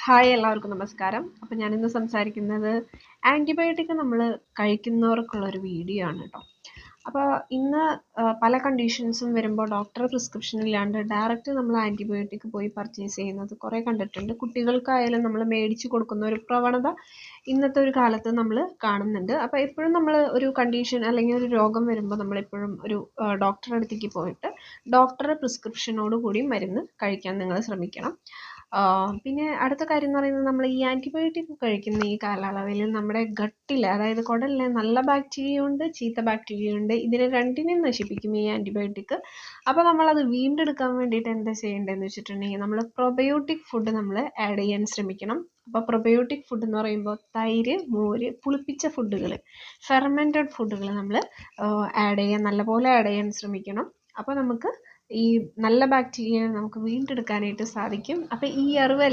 Hi എല്ലാവർക്കും നമസ്കാരം. അപ്പോൾ ഞാനിന്ന് സംസാരിക്കുന്നത് ആൻറ്റിബയോട്ടിക് നമ്മൾ കഴിക്കുന്നവർക്കുള്ളൊരു വീഡിയോ ആണ് കേട്ടോ. അപ്പോൾ ഇന്ന് പല കണ്ടീഷൻസും വരുമ്പോൾ ഡോക്ടർ പ്രിസ്ക്രിപ്ഷൻ ഇല്ലാണ്ട് ഡയറക്റ്റ് നമ്മൾ ആൻറ്റിബയോട്ടിക് പോയി പർച്ചേസ് ചെയ്യുന്നത് കുറേ കണ്ടിട്ടുണ്ട്. കുട്ടികൾക്കായാലും നമ്മൾ മേടിച്ച് കൊടുക്കുന്ന ഒരു പ്രവണത ഇന്നത്തെ ഒരു കാലത്ത് നമ്മൾ കാണുന്നുണ്ട്. അപ്പോൾ എപ്പോഴും നമ്മൾ ഒരു കണ്ടീഷൻ അല്ലെങ്കിൽ ഒരു രോഗം വരുമ്പോൾ നമ്മളെപ്പോഴും ഒരു ഡോക്ടറുടെ അടുത്തേക്ക് പോയിട്ട് ഡോക്ടറുടെ പ്രിസ്ക്രിപ്ഷനോട് കൂടി മരുന്ന് കഴിക്കാൻ നിങ്ങൾ ശ്രമിക്കണം. പിന്നെ അടുത്ത കാര്യം എന്ന് പറയുന്നത് നമ്മൾ ഈ ആൻറ്റിബയോട്ടിക് കഴിക്കുന്ന ഈ കാലയളവിൽ നമ്മുടെ ഗട്ടിൽ, അതായത് കുടലിലെ നല്ല ബാക്ടീരിയ ഉണ്ട്, ചീത്ത ബാക്ടീരിയ ഉണ്ട്. ഇതിനെ രണ്ടിനെയും നശിപ്പിക്കും ഈ ആൻറ്റിബയോട്ടിക്. അപ്പോൾ നമ്മളത് വീണ്ടെടുക്കാൻ വേണ്ടിയിട്ട് എന്താ ചെയ്യേണ്ടതെന്ന് വെച്ചിട്ടുണ്ടെങ്കിൽ നമ്മൾ പ്രൊബയോട്ടിക് ഫുഡ് നമ്മൾ ആഡ് ചെയ്യാൻ ശ്രമിക്കണം. അപ്പോൾ പ്രൊബയോട്ടിക് ഫുഡ് എന്ന് പറയുമ്പോൾ തൈര്, മോര്, പുളിപ്പിച്ച ഫുഡുകൾ, ഫെർമെൻറ്റഡ് ഫുഡുകൾ നമ്മൾ നല്ലപോലെ ആഡ് ചെയ്യാൻ ശ്രമിക്കണം. അപ്പോൾ നമുക്ക് ഈ നല്ല ബാക്ടീരിയയെ നമുക്ക് വീണ്ടെടുക്കാനായിട്ട് സാധിക്കും. അപ്പോൾ ഈ അറിവ്